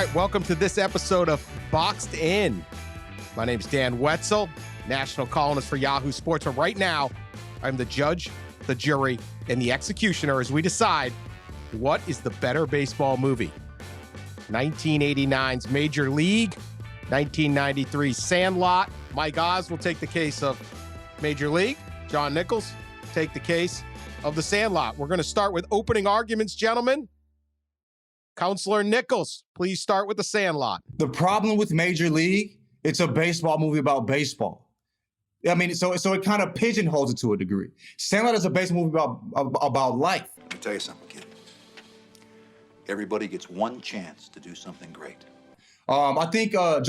right, welcome to this episode of Boxed In. My name is Dan Wetzel, national columnist for Yahoo Sports, and right now I'm the judge, the jury, and the executioner as we decide what is the better baseball movie. 1989's Major League, 1993's Sandlot. Mike Oz will take the case of Major League. John Nichols take the case of the Sandlot. We're going to start with opening arguments, gentlemen. Counselor Nichols, please start with the Sandlot. The problem with Major League, it's a baseball movie about baseball. I mean, so it kind of pigeonholes it to a degree. Sandlot is a baseball movie about life. Let me tell you something, kid. Everybody gets one chance to do something great. I think we're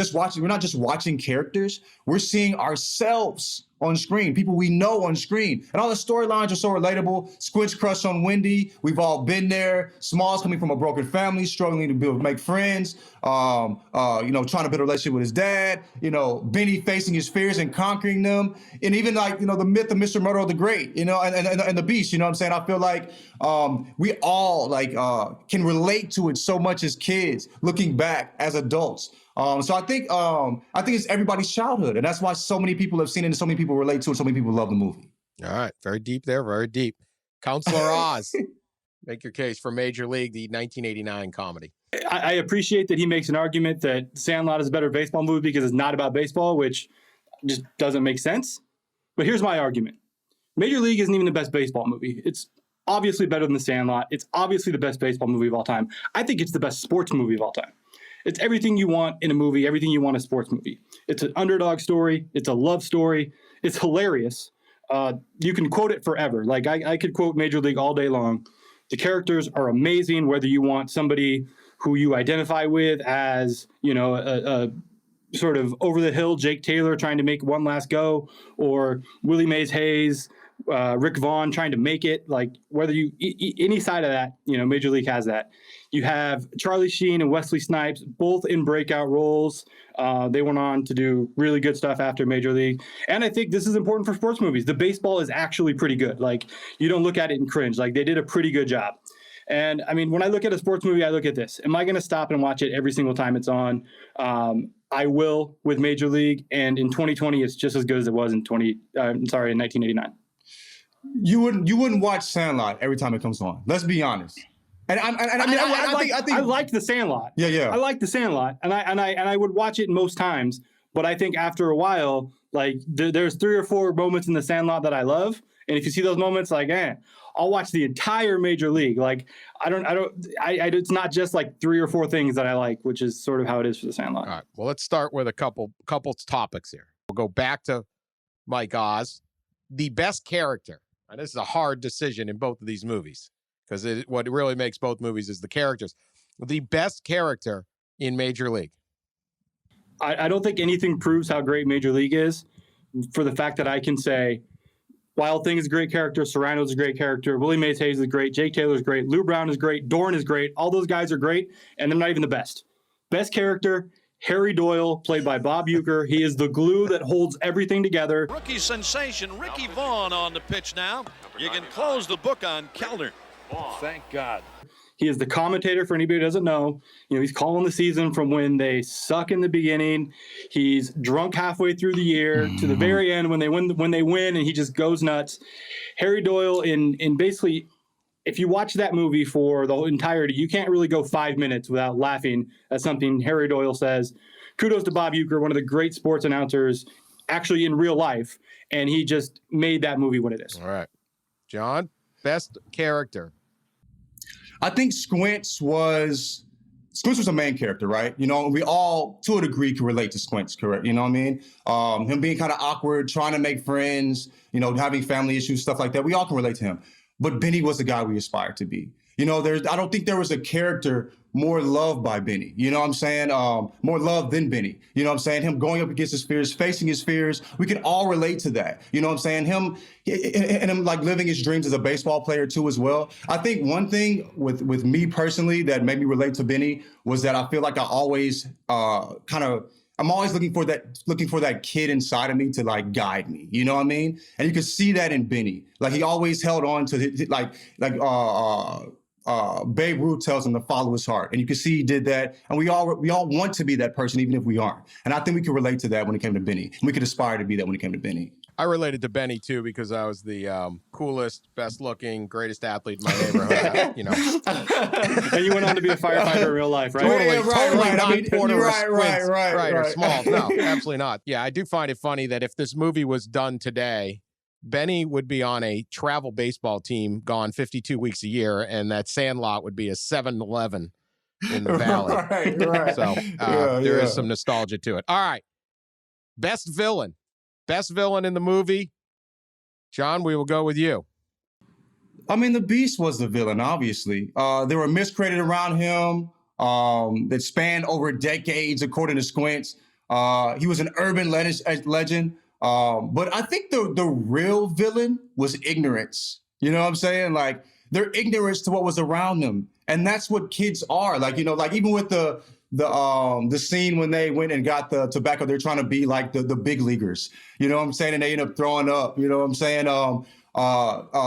not just watching characters, we're seeing ourselves on screen, people we know on screen. And all the storylines are so relatable. Squint's crush on Wendy, we've all been there. Smalls coming from a broken family, struggling to make friends, trying to build a relationship with his dad, Benny facing his fears and conquering them. And even the myth of Mr. Murdo the Great, and the Beast, what I'm saying? I feel like we all can relate to it so much as kids, looking back as adults. So I think it's everybody's childhood, and that's why so many people have seen it and so many people relate to it, so many people love the movie. All right, very deep there, very deep. Counselor Oz, make your case for Major League, the 1989 comedy. I appreciate that he makes an argument that Sandlot is a better baseball movie because it's not about baseball, which just doesn't make sense. But here's my argument. Major League isn't even the best baseball movie. It's obviously better than The Sandlot. It's obviously the best baseball movie of all time. I think it's the best sports movie of all time. It's everything you want in a movie, everything you want in a sports movie. It's an underdog story. It's a love story. It's hilarious. You can quote it forever. Like I could quote Major League all day long. The characters are amazing, whether you want somebody who you identify with as, a sort of over-the-hill Jake Taylor trying to make one last go, or Willie Mays Hayes, Rick Vaughn trying to make it. Like whether you any side of that, Major League has that. You have Charlie Sheen and Wesley Snipes, both in breakout roles. They went on to do really good stuff after Major League. And I think this is important for sports movies. The baseball is actually pretty good. Like, you don't look at it and cringe. Like, they did a pretty good job. And, I mean, when I look at a sports movie, I look at this. Am I going to stop and watch it every single time it's on? I will with Major League. And in 2020, it's just as good as it was in 1989. You wouldn't watch Sandlot every time it comes on. Let's be honest. I like The Sandlot. Yeah. I like The Sandlot, and I would watch it most times. But I think after a while, there's 3 or 4 moments in The Sandlot that I love, and if you see those moments, I'll watch the entire Major League. Like it's not just like 3 or 4 things that I like, which is sort of how it is for The Sandlot. All right. Well, let's start with a couple topics here. We'll go back to Mike Oz, the best character. And this is a hard decision in both of these movies, because what really makes both movies is the characters. The best character in Major League. I don't think anything proves how great Major League is for the fact that I can say Wild Thing is a great character, Serrano's a great character, Willie Mays Hayes is great, Jake Taylor's great, Lou Brown is great, Dorn is great. All those guys are great, and they're not even the best. Best character, Harry Doyle, played by Bob Uecker. He is the glue that holds everything together. Rookie sensation Ricky Vaughn on the pitch now. You can close the book on Kellner. Thank God. He is the commentator for anybody who doesn't know. He's calling the season from when they suck in the beginning. He's drunk halfway through the year to the very end when they win, and he just goes nuts. Harry Doyle in basically, if you watch that movie for the whole entirety, you can't really go 5 minutes without laughing at something Harry Doyle says. Kudos to Bob Uecker, one of the great sports announcers actually in real life, and he just made that movie what it is. All right. John, best character. I think Squints was the main character, right? We all, to a degree, can relate to Squints, correct? You know what I mean? Him being kind of awkward, trying to make friends, having family issues, stuff like that. We all can relate to him. But Benny was the guy we aspired to be. I don't think there was a character more loved by Benny. You know what I'm saying? More love than Benny. You know what I'm saying? Him going up against his fears, facing his fears. We can all relate to that. You know what I'm saying? Him living his dreams as a baseball player too as well. I think one thing with me personally that made me relate to Benny was that I feel like I always I'm always looking for that kid inside of me to guide me. You know what I mean? And you can see that in Benny. He always held on to Babe Ruth tells him to follow his heart, and you can see he did that. And we all want to be that person, even if we aren't. And I think we can relate to that when it came to Benny. And we could aspire to be that when it came to Benny. I related to Benny too because I was the coolest, best-looking, greatest athlete in my neighborhood. You know, And you went on to be a firefighter in real life, right? totally, Yeah, right, totally right. not I mean, Porter or right, Squints, right. or Small. No, absolutely not. Yeah, I do find it funny that if this movie was done today, Benny would be on a travel baseball team gone 52 weeks a year, and that Sandlot would be a 7-Eleven in the valley. Right. So there is some nostalgia to it. All right. Best villain. Best villain in the movie. John, we will go with you. I mean, the Beast was the villain, obviously. There were myths created around him that spanned over decades, according to Squints. He was an urban legend. But I think the real villain was ignorance. You know what I'm saying? Like, their ignorance to what was around them. And that's what kids are. Like, you know, like even with the scene when they went and got the tobacco, they're trying to be like the big leaguers. You know what I'm saying? And they end up throwing up. You know what I'm saying?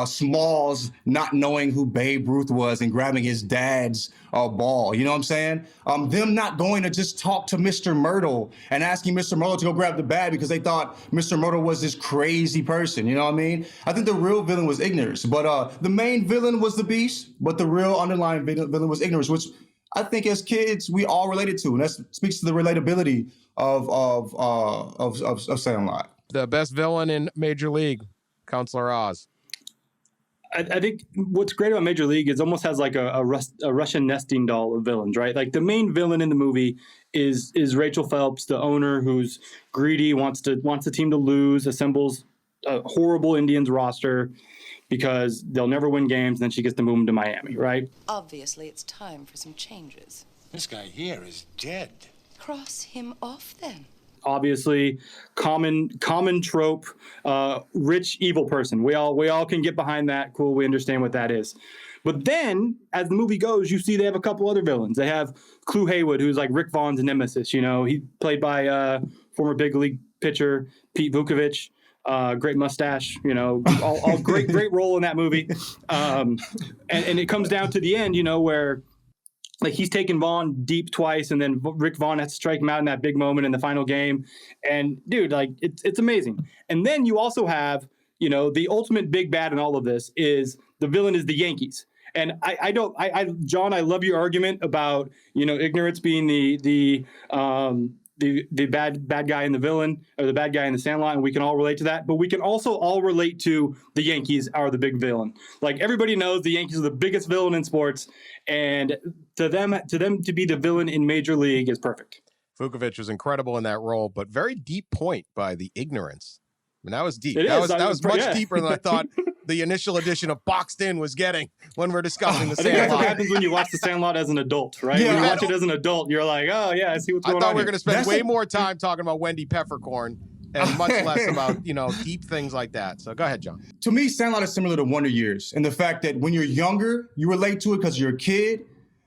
Smalls not knowing who Babe Ruth was and grabbing his dad's ball. You know what I'm saying? Them not going to just talk to Mr. Myrtle and asking Mr. Myrtle to go grab the bat because they thought Mr. Myrtle was this crazy person. You know what I mean? I think the real villain was ignorance, but the main villain was the Beast, but the real underlying villain was ignorance, which I think as kids we all related to, and that speaks to the relatability of Sandlot. The best villain in Major League, Counselor Oz. I think what's great about Major League is almost has like a Russian nesting doll of villains, right? Like the main villain in the movie is Rachel Phelps, the owner who's greedy, wants the team to lose, assembles a horrible Indians roster because they'll never win games, and then she gets to move them to Miami, right? Obviously, it's time for some changes. This guy here is dead. Cross him off, then. Obviously, common trope, rich evil person. We all can get behind that. Cool, we understand what that is. But then, as the movie goes, you see they have a couple other villains. They have Clu Haywood, who's like Rick Vaughn's nemesis. You know, he played by former big league pitcher Pete Vukovich. Great mustache, you know, all great role in that movie. And it comes down to the end, you know, where like he's taken Vaughn deep twice, and then Rick Vaughn has to strike him out in that big moment in the final game. And dude, like it's amazing. And then you also have, you know, the ultimate big bad in all of this is the villain is the Yankees. And John, I love your argument about, you know, ignorance being the bad guy and the villain, or the bad guy in the Sandlot, and we can all relate to that. But we can also all relate to the Yankees are the big villain. Like everybody knows the Yankees are the biggest villain in sports, and to them to be the villain in Major League is perfect. Vukovich was incredible in that role, but very deep point by the ignorance. I mean, that was deep. It That is. was much deeper than I thought the initial edition of Boxed In was getting when we're discussing the I think that's what Sandlot. happens when you watch the Sandlot as an adult, right? Yeah. When you watch it as an adult, you're like, oh yeah, I see what's I going thought on we were here. going to spend That's way a- more time talking about Wendy Peppercorn and much less about, you know, deep things like that. So go ahead, John. To me, Sandlot is similar to Wonder Years in the fact that when you're younger, you relate to it because you're a kid,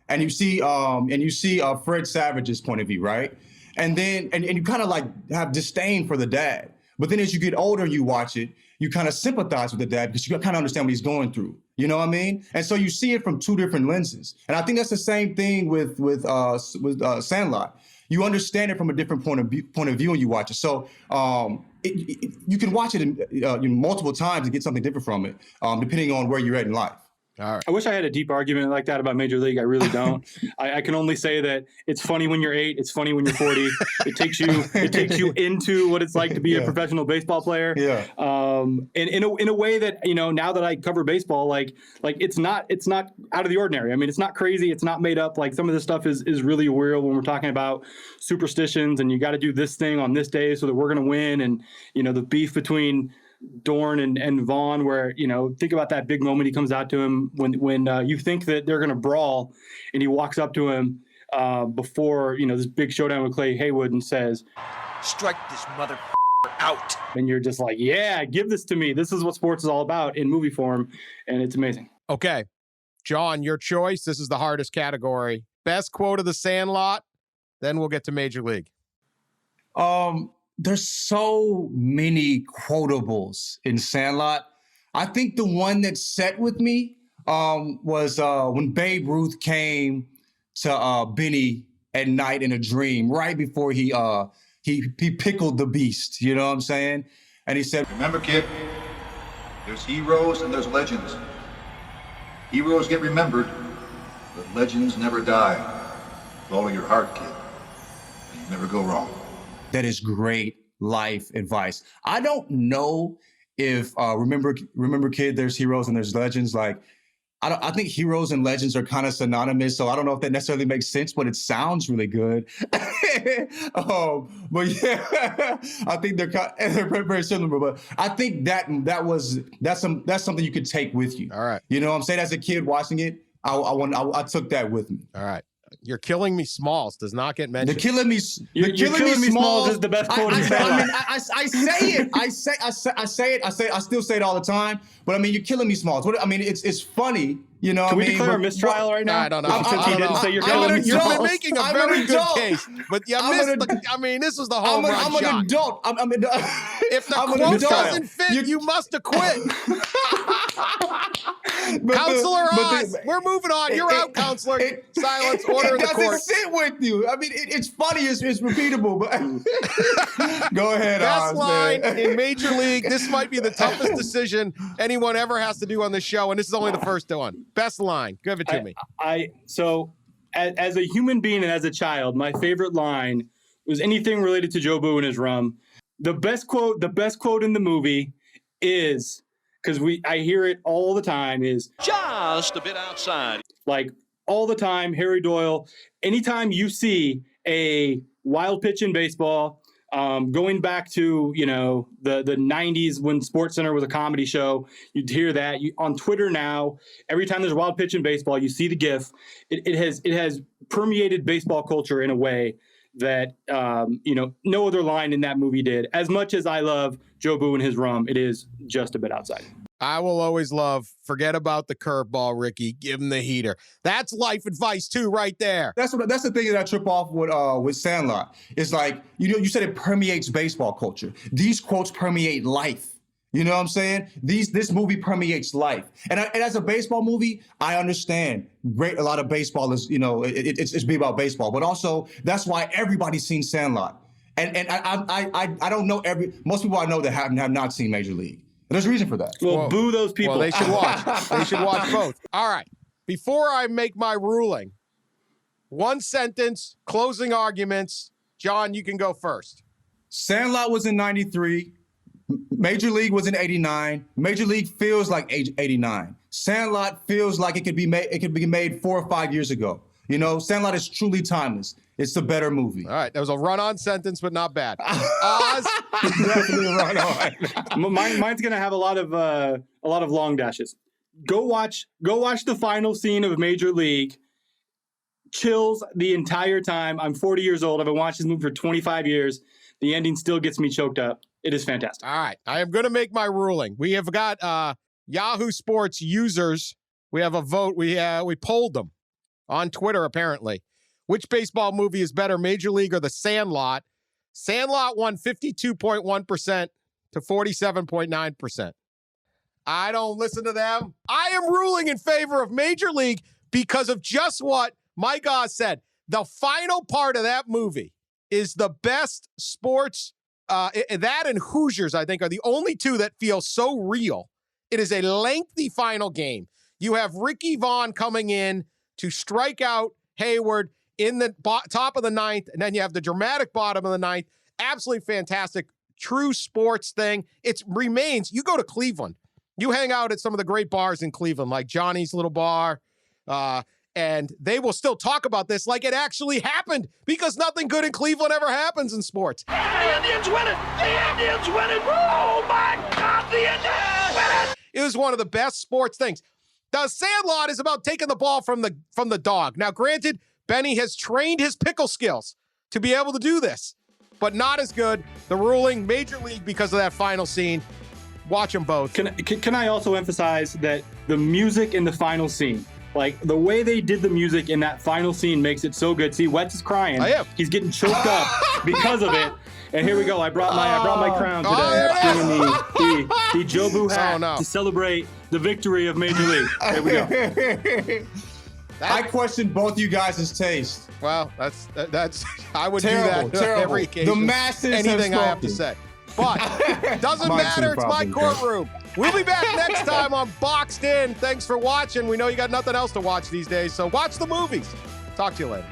and you see Fred Savage's point of view, right? And then and you kind of like have disdain for the dad. But then as you get older and you watch it, you kind of sympathize with the dad because you kind of understand what he's going through. You know what I mean? And so you see it from two different lenses. And I think that's the same thing with Sandlot. You understand it from a different point of view when you watch it. So you can watch it in multiple times and get something different from it, depending on where you're at in life. All right. I wish I had a deep argument like that about Major League. I really don't. I can only say that it's funny when you're 8. It's funny when you're 40. It takes you into what it's like to be a professional baseball player. Yeah. And in a way that, you know, now that I cover baseball, like it's not out of the ordinary. I mean, it's not crazy. It's not made up. Like some of this stuff is really real when we're talking about superstitions and you got to do this thing on this day so that we're going to win. And, you know, the beef between Dorn and Vaughn, where, you know, think about that big moment he comes out to him when you think that they're going to brawl, and he walks up to him before, you know, this big showdown with Clay Haywood and says, Strike this mother out. and you're just like, yeah, give this to me. This is what sports is all about in movie form, and it's amazing. Okay. John, your choice. This is the hardest category. Best quote of the Sandlot. Then we'll get to Major League. There's so many quotables in Sandlot. I think the one that set with me was when Babe Ruth came to Benny at night in a dream, right before he pickled the beast. You know what I'm saying? And he said, Remember, kid, there's heroes and there's legends. Heroes get remembered, but legends never die. Follow your heart, kid. You never go wrong. that is great life advice. I don't know if remember kid, there's heroes and there's legends. Like I think heroes and legends are kind of synonymous, so I don't know if that necessarily makes sense, but it sounds really good. But yeah, I think they're very, very similar. But I think that's something you could take with you. All right. You know what I'm saying? As a kid watching it, I took that with me. All right. You're killing me, Smalls does not get mentioned. You're killing me, Smalls is the best quote in Sandlot. I say it. I still say it all the time. But I mean, you're killing me, Smalls. It's funny. You know, Can we declare a mistrial right now? I don't know. Since he didn't say you're killing me, You're Smalls. making a very good case, but you missed. This was the home run I'm shot. an adult. If the quote doesn't fit, you must acquit. Counselor Oz, we're moving on. You're out, Counselor. Silence, order in the court. It doesn't sit with you. I mean, it's funny. It's repeatable. But go ahead, Best Oz. line in Major League. This might be the toughest decision anyone ever has to do on this show, and this is only the first one. Best line. Give it to me. So as a human being and as a child, my favorite line was anything related to Joe Boo and his rum. The best quote in the movie is, because I hear it all the time, is Just a bit outside. like all the time, Harry Doyle, anytime you see a wild pitch in baseball, going back to, the 90s when SportsCenter was a comedy show, you'd hear that. On Twitter now, every time there's a wild pitch in baseball, you see the GIF. It has permeated baseball culture in a way that, no other line in that movie did. As much as I love Joe Boo and his rum, it is just a bit outside. I will always love, forget about the curveball, Ricky. Give him the heater. That's life advice, too, right there. That's the thing that I trip off with Sandlot. It's like, you said it permeates baseball culture. These quotes permeate life. You know what I'm saying? This movie permeates life. And as a baseball movie, I understand. A lot of baseball is, it's be about baseball. But also, that's why everybody's seen Sandlot. And I don't know most people I know that have not seen Major League. There's a reason for that. Well, boo those people. Well, they should watch. They should watch both. All right. Before I make my ruling, one sentence, closing arguments. John, you can go first. Sandlot was in 93. Major League was in 89. Major League feels like 89. Sandlot feels like it could be made 4 or 5 years ago. Sandlot is truly timeless. It's the better movie. All right, that was a run-on sentence, but not bad. Oz, definitely a run-on. Mine's gonna have a lot of long dashes. Go watch the final scene of Major League. Chills the entire time. I'm 40 years old. I've been watching this movie for 25 years. The ending still gets me choked up. It is fantastic. All right, I am going to make my ruling. We have got Yahoo Sports users. We have a vote. We polled them on Twitter, apparently. Which baseball movie is better, Major League or The Sandlot? Sandlot won 52.1% to 47.9%. I don't listen to them. I am ruling in favor of Major League because of just what Mike Oz said. The final part of that movie is the best sports. That and Hoosiers, I think, are the only two that feel so real. It is a lengthy final game. You have Ricky Vaughn coming in to strike out Hayward in the top of the ninth, and then you have the dramatic bottom of the ninth. Absolutely fantastic, true sports thing. It remains, you go to Cleveland, you hang out at some of the great bars in Cleveland, like Johnny's Little Bar, and they will still talk about this like it actually happened, because nothing good in Cleveland ever happens in sports. The Indians win it! The Indians win it! Oh, my God, the Indians win it! It was one of the best sports things. The Sandlot is about taking the ball from the dog. Now, granted, Benny has trained his pickle skills to be able to do this, but not as good. The ruling, Major League, because of that final scene. Watch them both. Can I also emphasize that the music in the final scene, like the way they did the music in that final scene makes it so good. See, Wetz is crying. I am. He's getting choked up because of it. And here we go. I brought my crown today. I'm bringing the Jobu hat to celebrate the victory of Major League. Here we go. I question both you guys' taste. Well, that's I would Terrible, do that on every occasion. The masses anything have I have to say. But it doesn't matter. It's my courtroom. We'll be back next time on Boxed In. Thanks for watching. We know you got nothing else to watch these days, so watch the movies. Talk to you later.